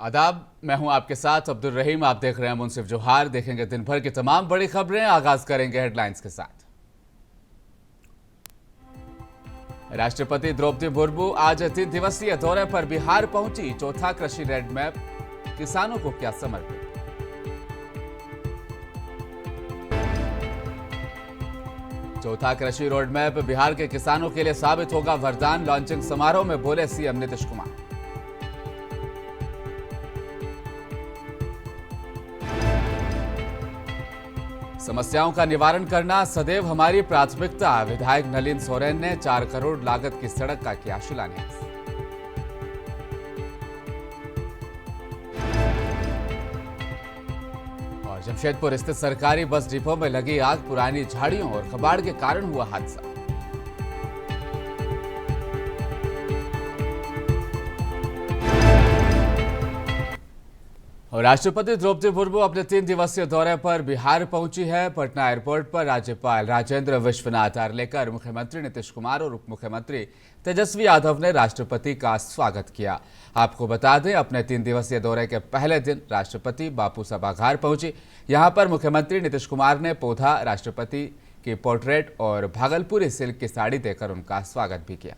आदाब, मैं हूं आपके साथ अब्दुल रहीम। आप देख रहे हैं मुंसिफ जोहार। देखेंगे दिन भर की तमाम बड़ी खबरें। आगाज करेंगे हेडलाइंस के साथ। राष्ट्रपति द्रौपदी मुर्मू आज 3 दिवसीय दौरे पर बिहार पहुंची। चौथा कृषि रेड मैप किसानों को क्या समर्पित। चौथा कृषि रोड मैप बिहार के किसानों के लिए साबित होगा वरदान। लॉन्चिंग समारोह में बोले सीएम नीतीश कुमार। समस्याओं का निवारण करना सदैव हमारी प्राथमिकता। विधायक नलिन सोरेन ने 4 करोड़ लागत की सड़क का किया शिलान्यास। और जमशेदपुर स्थित सरकारी बस डिपो में लगी आग। पुरानी झाड़ियों और कबाड़ के कारण हुआ हादसा। और राष्ट्रपति द्रौपदी मुर्मू अपने 3 दिवसीय दौरे पर बिहार पहुंची है। पटना एयरपोर्ट पर राज्यपाल राजेंद्र विश्वनाथ आर्लेकर, मुख्यमंत्री नीतीश कुमार और उप मुख्यमंत्री तेजस्वी यादव ने राष्ट्रपति का स्वागत किया। आपको बता दें, अपने 3 दिवसीय दौरे के पहले दिन राष्ट्रपति बापू सभागार पहुंची। यहां पर मुख्यमंत्री नीतीश कुमार ने पौधा, राष्ट्रपति की पोर्ट्रेट और भागलपुरी सिल्क की साड़ी देकर उनका स्वागत भी किया।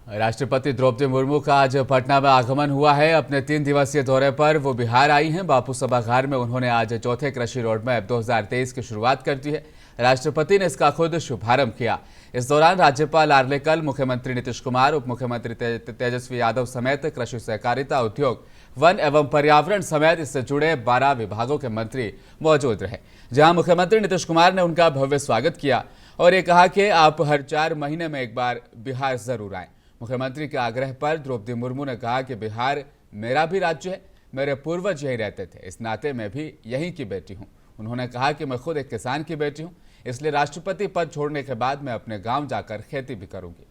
राष्ट्रपति द्रौपदी मुर्मू का आज पटना में आगमन हुआ है। अपने 3 दिवसीय दौरे पर वो बिहार आई हैं। बापू सभागार में उन्होंने आज चौथे कृषि रोड मैप 2023 की शुरुआत कर दी है। राष्ट्रपति ने इसका खुद शुभारंभ किया। इस दौरान राज्यपाल आर्लेकर, मुख्यमंत्री नीतीश कुमार, उप मुख्यमंत्री तेजस्वी यादव समेत कृषि, सहकारिता, उद्योग, वन एवं पर्यावरण समेत इससे जुड़े 12 विभागों के मंत्री मौजूद रहे। जहां मुख्यमंत्री नीतीश कुमार ने उनका भव्य स्वागत किया और ये कहा कि आप हर 4 महीने में एक बार बिहार जरूर आएं। मुख्यमंत्री के आग्रह पर द्रौपदी मुर्मू ने कहा कि बिहार मेरा भी राज्य है, मेरे पूर्वज यहीं रहते थे, इस नाते मैं भी यहीं की बेटी हूं। उन्होंने कहा कि मैं खुद एक किसान की बेटी हूं, इसलिए राष्ट्रपति पद छोड़ने के बाद मैं अपने गांव जाकर खेती भी करूंगी।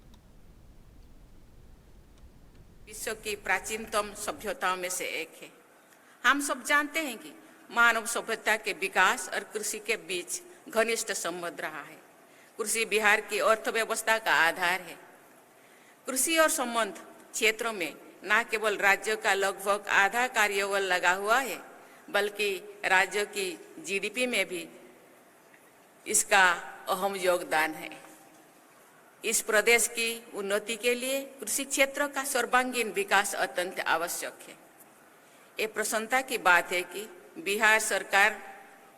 विश्व की प्राचीनतम सभ्यताओं में से एक है। हम सब जानते हैं कि मानव सभ्यता के विकास और कृषि के बीच घनिष्ठ संबंध रहा है। कृषि बिहार की अर्थव्यवस्था का आधार है। कृषि और संबंध क्षेत्रों में न केवल राज्य का लगभग आधा कार्यबल लगा हुआ है, बल्कि राज्य की जीडीपी में भी इसका अहम योगदान है। इस प्रदेश की उन्नति के लिए कृषि क्षेत्र का सर्वांगीण विकास अत्यंत आवश्यक है। ये प्रसन्नता की बात है कि बिहार सरकार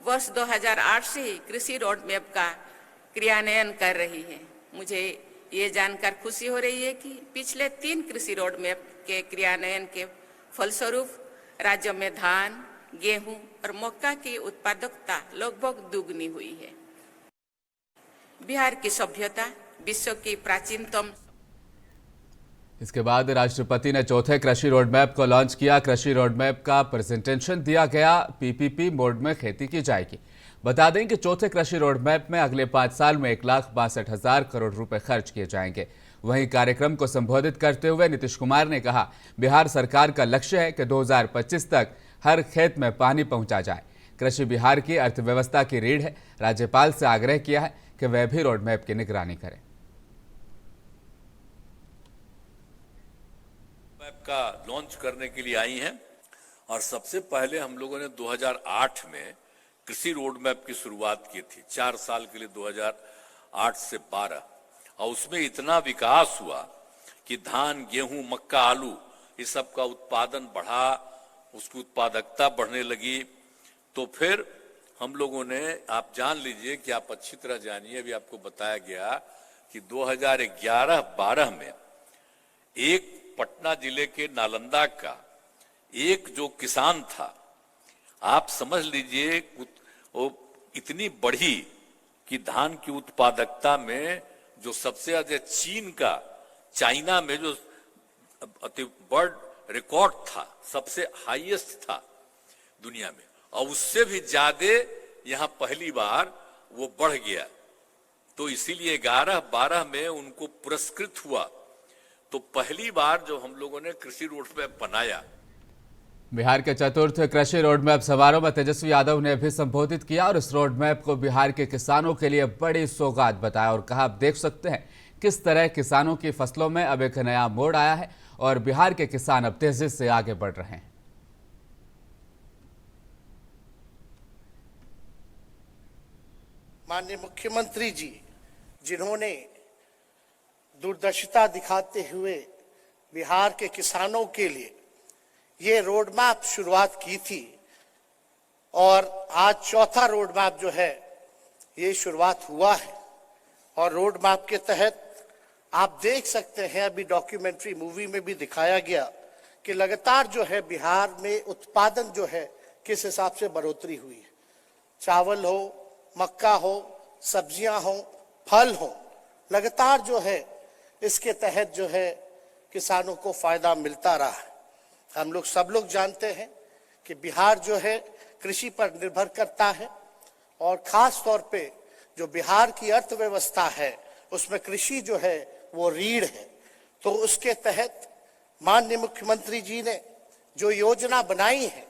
वर्ष 2008 से ही कृषि रोड मैप का क्रियान्वयन कर रही है। मुझे ये जानकर खुशी हो रही है कि पिछले 3 कृषि रोड मैप के क्रियान्वयन के फलस्वरूप राज्य में धान, गेहूं और मक्का की उत्पादकता लगभग दुगनी हुई है। बिहार की सभ्यता विश्व की प्राचीनतम। इसके बाद राष्ट्रपति ने चौथे कृषि रोड मैप को लॉन्च किया। कृषि रोड मैप का प्रेजेंटेशन दिया गया। पीपीपी मोड में खेती की जाएगी। बता दें कि चौथे कृषि रोड मैप में अगले 5 साल में 1,62,000 करोड़ रुपए खर्च किए जाएंगे। वहीं कार्यक्रम को संबोधित करते हुए नीतीश कुमार ने कहा, बिहार सरकार का लक्ष्य है कि 2025 तक हर खेत में पानी पहुंचा जाए। कृषि बिहार की अर्थव्यवस्था की रीढ़ है। राज्यपाल से आग्रह किया है कि वह भी रोड मैप की निगरानी करें। मैप का लॉन्च करने के लिए आई हैं और सबसे पहले हम लोगों ने 2008 में कृषि रोड मैप की शुरुआत की थी। 4 साल के लिए 2008 से 12, और उसमें इतना विकास हुआ कि धान, गेहूं, मक्का, आलू इस सब का उत्पादन बढ़ा, उसकी उत्पादकता बढ़ने लगी। तो फिर हम लोगों ने, आप जान लीजिए कि आप अच्छी तरह जानिए, अभी आपको बताया गया कि 2011-12 में एक पटना जिले के नालंदा का एक जो किसान था, आप समझ लीजिए वो इतनी बढ़ी कि धान की उत्पादकता में जो सबसे ज्यादा चीन का, चाइना में जो वर्ल्ड रिकॉर्ड था, सबसे हाईएस्ट था दुनिया में, और उससे भी ज्यादा यहां पहली बार वो बढ़ गया। तो इसीलिए 11-12 में उनको पुरस्कृत हुआ। तो पहली बार जो हम लोगों ने कृषि रोड मैप बनाया। बिहार के चतुर्थ कृषि रोड मैप समारोह में तेजस्वी यादव ने भी संबोधित किया और इस रोड मैप को बिहार के किसानों के लिए बड़ी सौगात बताया और कहा, आप देख सकते हैं किस तरह किसानों की फसलों में अब एक नया मोड़ आया है और बिहार के किसान अब तेजी से आगे बढ़ रहे हैं। माननीय मुख्यमंत्री जी जिन्होंने दूरदर्शिता दिखाते हुए बिहार के किसानों के लिए ये रोड मैप शुरुआत की थी और आज चौथा रोड मैप जो है ये शुरुआत हुआ है। और रोड मैप के तहत आप देख सकते हैं, अभी डॉक्यूमेंट्री मूवी में भी दिखाया गया कि लगातार जो है बिहार में उत्पादन जो है किस हिसाब से बढ़ोतरी हुई है। चावल हो, मक्का हो, सब्जियां हो, फल हो, लगातार जो है इसके तहत जो है किसानों को फायदा मिलता रहा है। हम लोग सब लोग जानते हैं कि बिहार जो है कृषि पर निर्भर करता है और खास तौर पे जो बिहार की अर्थव्यवस्था है उसमें कृषि जो है वो रीढ़ है। तो उसके तहत माननीय मुख्यमंत्री जी ने जो योजना बनाई है,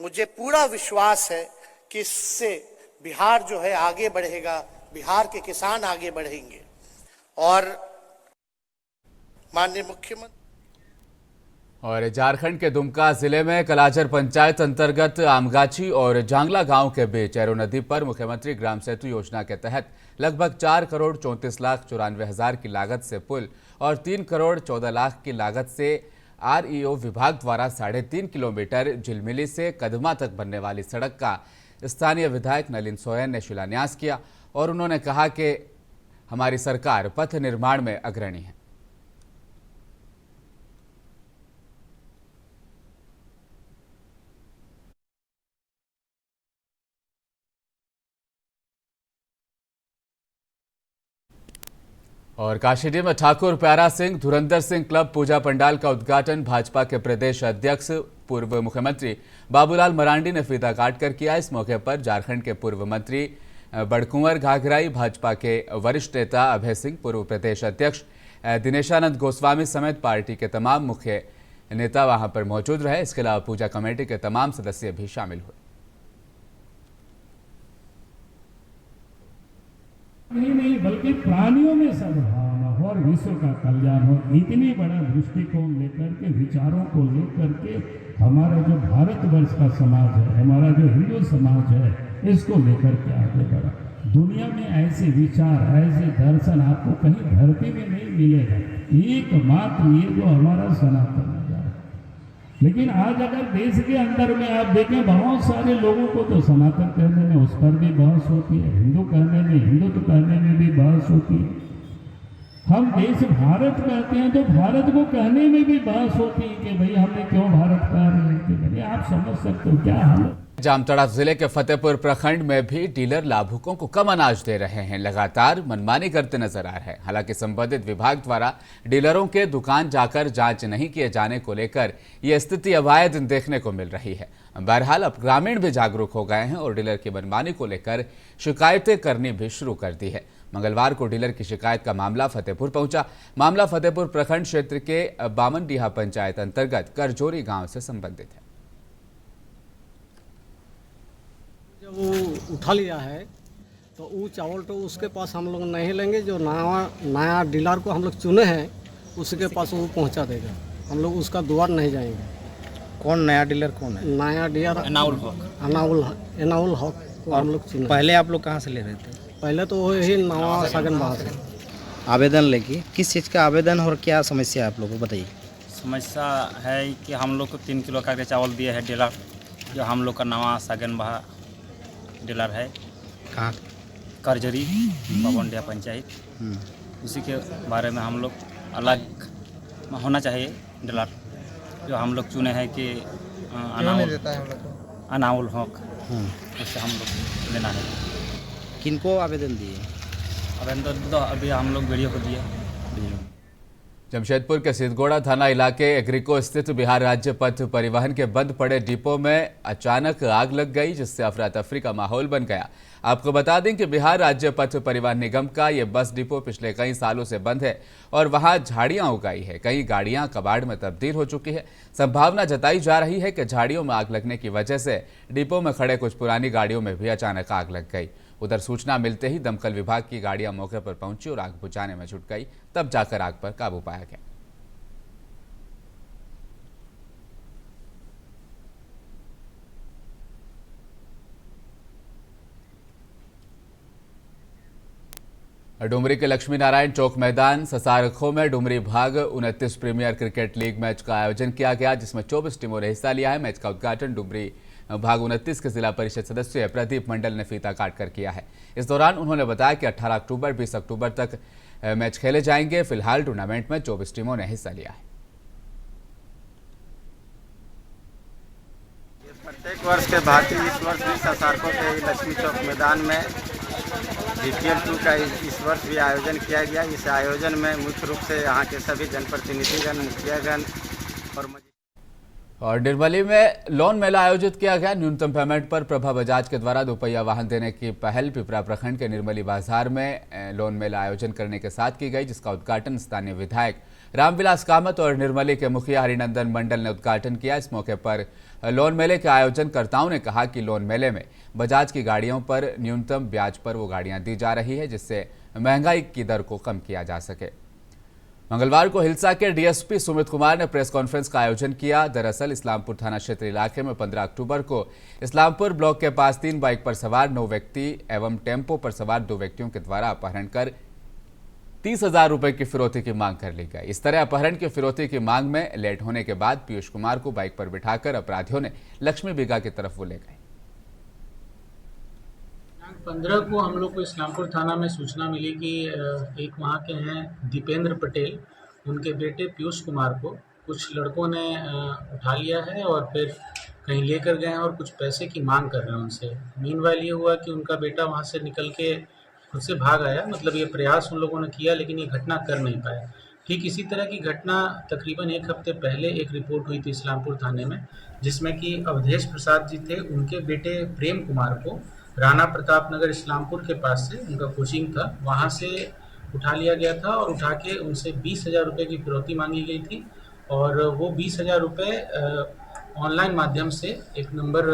मुझे पूरा विश्वास है कि इससे बिहार जो है आगे बढ़ेगा, बिहार के किसान आगे बढ़ेंगे। और माननीय मुख्यमंत्री और झारखंड के दुमका जिले में कलाचर पंचायत अंतर्गत आमगाछी और जांगला गांव के बीच एरो नदी पर मुख्यमंत्री ग्राम सेतु योजना के तहत लगभग 4,34,94,000 की लागत से पुल और 3,14,00,000 की लागत से REO विभाग द्वारा 3.5 किलोमीटर झिलमिली से कदमा तक बनने वाली सड़क का स्थानीय विधायक नलिन सोरेन ने शिलान्यास किया और उन्होंने कहा कि हमारी सरकार पथ निर्माण में अग्रणी है। और काशीडीह में ठाकुर प्यारा सिंह धुरंधर सिंह क्लब पूजा पंडाल का उद्घाटन भाजपा के प्रदेश अध्यक्ष पूर्व मुख्यमंत्री बाबूलाल मरांडी ने फीता काटकर किया। इस मौके पर झारखंड के पूर्व मंत्री बड़कुंवर घाघराई, भाजपा के वरिष्ठ नेता अभय सिंह, पूर्व प्रदेश अध्यक्ष दिनेशानंद गोस्वामी समेत पार्टी के तमाम मुख्य नेता वहां पर मौजूद रहे। इसके अलावा पूजा कमेटी के तमाम सदस्य भी शामिल हुए। नहीं बल्कि प्राणियों में सद्भावना हो और विश्व का कल्याण हो, इतनी बड़ा दृष्टिकोण लेकर के, विचारों को लेकर के हमारा जो भारतवर्ष का समाज है, हमारा जो हिंदू समाज है, इसको लेकर के आगे बढ़ा। दुनिया में ऐसे विचार, ऐसे दर्शन आपको कहीं धरती में नहीं मिलेगा, एकमात्र ये जो हमारा सनातन है। लेकिन आज अगर देश के अंदर में आप देखें, बहुत सारे लोगों को तो सनातन कहने में उस पर भी बहस होती है, हिंदू कहने में, हिंदुत्व कहने में भी बहस होती है। हम देश भारत कहते हैं तो भारत को कहने में भी बहस होती है कि भाई हमने क्यों भारत कह रहे हैं। कि आप समझ सकते हो क्या हाल है। जामताड़ा जिले के फतेहपुर प्रखंड में भी डीलर लाभुकों को कम अनाज दे रहे हैं, लगातार मनमानी करते नजर आ रहे हैं। हालांकि संबंधित विभाग द्वारा डीलरों के दुकान जाकर जांच नहीं किए जाने को लेकर यह स्थिति अब आए दिन देखने को मिल रही है। बहरहाल अब ग्रामीण भी जागरूक हो गए हैं और डीलर की मनमानी को लेकर शिकायतें करनी भी शुरू कर दी है। मंगलवार को डीलर की शिकायत का मामला फतेहपुर पहुंचा। मामला फतेहपुर प्रखंड क्षेत्र के बामनडीहा पंचायत अंतर्गत करजोरी गाँव से संबंधित है। जब वो उठा लिया है तो वो चावल तो उसके पास हम लोग नहीं लेंगे। जो नया डीलर को हम लोग चुने हैं उसके पास वो पहुंचा देगा। हम लोग उसका द्वार नहीं जाएंगे। कौन नया डीलर कौन है? नया डीलर एनाउल हक को हम लोग चुने। पहले आप लोग कहाँ से ले रहे थे? पहले तो वही नवा सागन बाहर से आवेदन लेके। किस चीज़ का आवेदन और क्या समस्या है आप लोगों को बताइए। समस्या है कि हम लोग को 3 किलो का चावल दिया है डीलर, जो हम लोग का नवा सागन बहा डीलर है। कहाँ? करजरी बामनडीहा पंचायत। उसी के बारे में हम लोग अलग होना चाहिए डीलर, जो हम लोग चुने हैं कि अनाउल हक, उससे हम लोग लेना है। किनको आवेदन दिए? आवेदन तो अभी हम लोग वीडियो को दिए। जमशेदपुर के सिद्धगोड़ा थाना इलाके एग्रीको स्थित बिहार राज्य पथ परिवहन के बंद पड़े डिपो में अचानक आग लग गई, जिससे अफरा तफरी का माहौल बन गया। आपको बता दें कि बिहार राज्य पथ परिवहन निगम का ये बस डिपो पिछले कई सालों से बंद है और वहां झाड़ियां उगाई है। कई गाड़ियां कबाड़ में तब्दील हो चुकी है। संभावना जताई जा रही है कि झाड़ियों में आग लगने की वजह से डिपो में खड़े कुछ पुरानी गाड़ियों में भी अचानक आग लग गई। उधर सूचना मिलते ही दमकल विभाग की गाड़ियां मौके पर पहुंची और आग बुझाने में जुट गई, तब जाकर आग पर काबू पाया गया। डुमरी के लक्ष्मी नारायण चौक मैदान ससारखो में डुमरी भाग 29 प्रीमियर क्रिकेट लीग मैच का आयोजन किया गया, जिसमें 24 टीमों ने हिस्सा लिया है। मैच का उद्घाटन डुमरी भाग 29 के जिला परिषद सदस्य प्रदीप मंडल ने फीता काट कर किया है। इस दौरान उन्होंने बताया कि 18 अक्टूबर 20 अक्टूबर तक मैच खेले जाएंगे। फिलहाल टूर्नामेंट में 24 टीमों ने हिस्सा लिया है। प्रत्येक वर्ष के भांति इस वर्ष भी ससारखो के लक्ष्मी चौक मैदान में DPL 2 का इस वर्ष भी आयोजन किया गया। इस आयोजन में मुख्य रूप से यहाँ के सभी जनप्रतिनिधिगण, मुखियागण और निर्मली में लोन मेला आयोजित किया गया। न्यूनतम पेमेंट पर प्रभा बजाज के द्वारा दोपहिया वाहन देने की पहल पिपरा प्रखंड के निर्मली बाजार में लोन मेला आयोजन करने के साथ की गई, जिसका उद्घाटन स्थानीय विधायक रामविलास कामत और निर्मली के मुखिया हरिनंदन मंडल ने उद्घाटन किया। इस मौके पर लोन मेले के आयोजनकर्ताओं ने कहा कि लोन मेले में बजाज की गाड़ियों पर न्यूनतम ब्याज पर वो गाड़ियां दी जा रही है, जिससे महंगाई की दर को कम किया जा सके। मंगलवार को हिलसा के डीएसपी सुमित कुमार ने प्रेस कॉन्फ्रेंस का आयोजन किया। दरअसल इस्लामपुर थाना क्षेत्र इलाके में 15 अक्टूबर को इस्लामपुर ब्लॉक के पास 3 बाइक पर सवार 9 व्यक्ति एवं टेम्पो पर सवार 2 व्यक्तियों के द्वारा अपहरण कर 30,000 रुपए की फिरौती की मांग कर ली गई। इस तरह अपहरण की फिरौती की मांग में लेट होने के बाद पीयूष कुमार को बाइक पर बिठाकर अपराधियों ने लक्ष्मी बीघा की तरफ वो ले गए। 15 को हम लोग को इस्लामपुर थाना में सूचना मिली कि एक वहाँ के हैं दीपेंद्र पटेल, उनके बेटे पीयूष कुमार को कुछ लड़कों ने उठा लिया है और फिर कहीं लेकर गए हैं और कुछ पैसे की मांग कर रहे हैं उनसे। मीनवाइल ये हुआ कि उनका बेटा वहाँ से निकल के खुद से भाग आया, मतलब ये प्रयास उन लोगों ने किया लेकिन ये घटना कर नहीं पाया। ठीक इसी तरह की घटना तकरीबन 1 हफ्ते पहले एक रिपोर्ट हुई थी इस्लामपुर थाने में, जिसमें कि अवधेश प्रसाद जी थे, उनके बेटे प्रेम कुमार को राणा प्रताप नगर इस्लामपुर के पास से, उनका कोचिंग था, वहाँ से उठा लिया गया था और उठा के उनसे 20,000 रुपये की फिरौती मांगी गई थी और वो 20,000 रुपये ऑनलाइन माध्यम से एक नंबर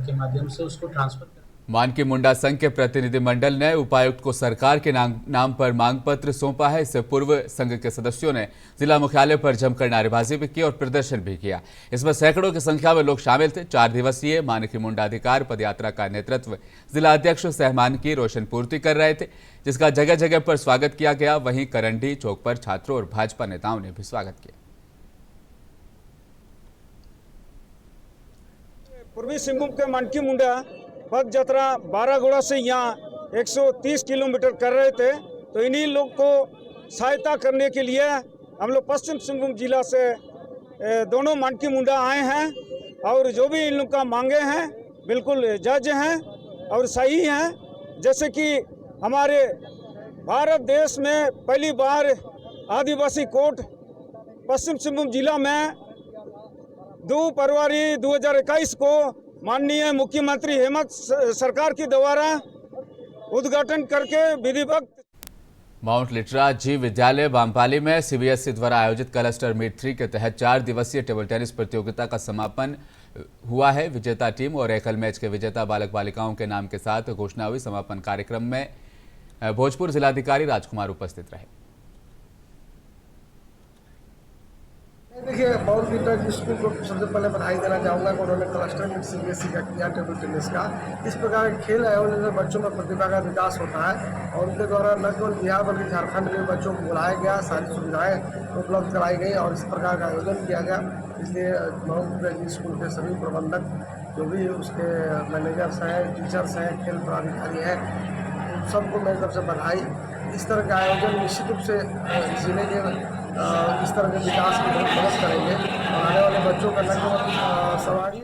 के माध्यम से उसको ट्रांसफर कर। मानकी मुंडा संघ के प्रतिनिधिमंडल ने उपायुक्त को सरकार के नाम पर मांग पत्र सौंपा है। इससे पूर्व संघ के सदस्यों ने जिला मुख्यालय पर जमकर नारेबाजी भी की और प्रदर्शन भी किया। इसमें सैकड़ों की संख्या में लोग शामिल थे। 4 दिवसीय मानकी मुंडा अधिकार पदयात्रा का नेतृत्व जिला अध्यक्ष सहमान की रोशन पूर्ति कर रहे थे, जिसका जगह जगह पर स्वागत किया गया। वहीं करंडी चौक पर छात्रों और भाजपा नेताओं ने भी स्वागत किया। पूर्वी सिंहभूम के मानकी मुंडा पद यात्रा 12 से यहाँ 130 किलोमीटर कर रहे थे, तो इन्हीं लोग को सहायता करने के लिए हम लोग पश्चिम सिंहभूम जिला से दोनों मानकी मुंडा आए हैं और जो भी इन लोग का मांगे हैं बिल्कुल जायज हैं और सही हैं। जैसे कि हमारे भारत देश में पहली बार आदिवासी कोर्ट पश्चिम सिंहभूम जिला में 2 फरवरी 2021 को माननीय मुख्यमंत्री हेमंत सरकार के द्वारा उद्घाटन करके विधिवत। माउंट लिटरा जी विद्यालय बामपाली में सीबीएसई द्वारा आयोजित क्लस्टर मीट 3 के तहत 4 दिवसीय टेबल टेनिस प्रतियोगिता का समापन हुआ है। विजेता टीम और एकल मैच के विजेता बालक बालिकाओं के नाम के साथ घोषणा हुई। समापन कार्यक्रम में भोजपुर जिलाधिकारी राजकुमार उपस्थित रहे। देखिए, माउंट लिटरा स्कूल को सबसे पहले बधाई देना चाहूँगा कि उन्होंने क्लस्टर मीट सीबीएसई का किया टेबल टेनिस का। इस प्रकार के खेल आयोजन से बच्चों में प्रतिभा का विकास होता है और उनके द्वारा न केवल बिहार बल्कि झारखंड में बच्चों को बुलाया गया, सारी सुविधाएं उपलब्ध कराई गई और इस प्रकार का आयोजन किया गया। इसलिए माउंट लिटरा स्कूल के सभी प्रबंधक, जो भी उसके मैनेजर्स हैं, टीचर्स हैं, खेल पदाधिकारी हैं, उन सबको मेरी तरफ से बधाई। इस तरह का आयोजन निश्चित रूप से जिले के इस तरह के विकास में बहुत मदद करेंगे और आने वाले बच्चों का न केवल सवारी।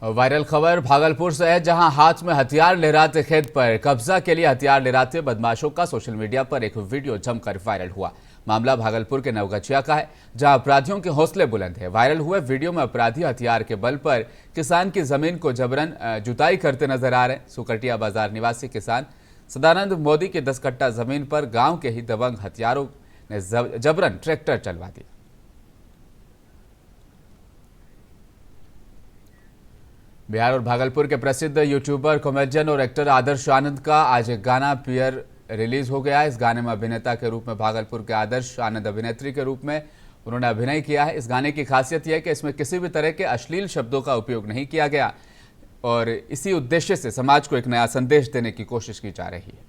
वायरल खबर भागलपुर से है, जहां हाथ में हथियार लहराते खेत पर कब्जा के लिए हथियार लहराते बदमाशों का सोशल मीडिया पर एक वीडियो जमकर वायरल हुआ। मामला भागलपुर के नवगछिया का है, जहां अपराधियों के हौसले बुलंद है। वायरल हुए वीडियो में अपराधी हथियार के बल पर किसान की जमीन को जबरन जुताई करते नजर आ रहे हैं। सुकटिया बाजार निवासी किसान सदानंद मोदी की 10 कट्टा जमीन पर गांव के ही दबंग हथियारों ने जबरन ट्रैक्टर चलवा दिया। बिहार और भागलपुर के प्रसिद्ध यूट्यूबर, कॉमेडियन और एक्टर आदर्श आनंद का आज एक गाना पियर रिलीज हो गया है। इस गाने में अभिनेता के रूप में भागलपुर के आदर्श आनंद, अभिनेत्री के रूप में उन्होंने अभिनय किया है। इस गाने की खासियत यह है कि इसमें किसी भी तरह के अश्लील शब्दों का उपयोग नहीं किया गया और इसी उद्देश्य से समाज को एक नया संदेश देने की कोशिश की जा रही है।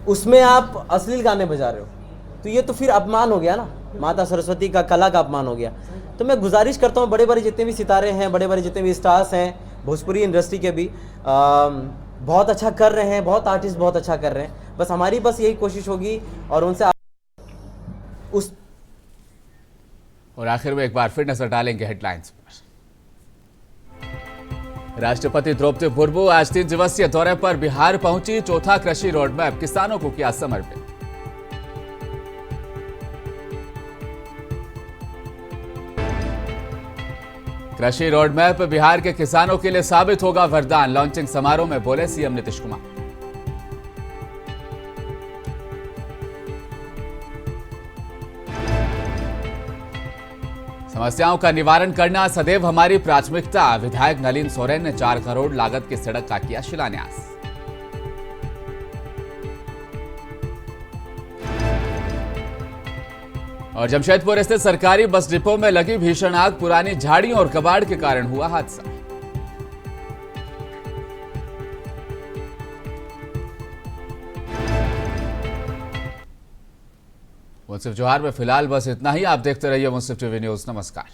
उसमें आप अश्लील गाने बजा रहे हो तो ये तो फिर अपमान हो गया ना, माता सरस्वती का कला का अपमान हो गया। तो मैं गुजारिश करता हूँ, बड़े बड़े जितने भी सितारे हैं, बड़े बड़े जितने भी स्टार्स हैं भोजपुरी इंडस्ट्री के भी, बहुत अच्छा कर रहे हैं, बहुत आर्टिस्ट बहुत अच्छा कर रहे हैं। बस हमारी यही कोशिश होगी और उनसे उस और आखिर में एक बार फिर नजर डालेंगे हेडलाइंस पर। राष्ट्रपति द्रौपदी मुर्मू आज 3 दिवसीय दौरे पर बिहार पहुंची। चौथा कृषि रोडमैप किसानों को किया समर्पित। कृषि रोडमैप बिहार के किसानों के लिए साबित होगा वरदान। लॉन्चिंग समारोह में बोले सीएम नीतीश कुमार। समस्याओं का निवारण करना सदैव हमारी प्राथमिकता। विधायक नलिन सोरेन ने 4 करोड़ लागत की सड़क का किया शिलान्यास। और जमशेदपुर स्थित सरकारी बस डिपो में लगी भीषण आग। पुरानी झाड़ियों और कबाड़ के कारण हुआ हादसा। मुंसिफ जोहार में फिलहाल बस इतना ही। आप देखते रहिए मुंसिफ टीवी न्यूज। नमस्कार।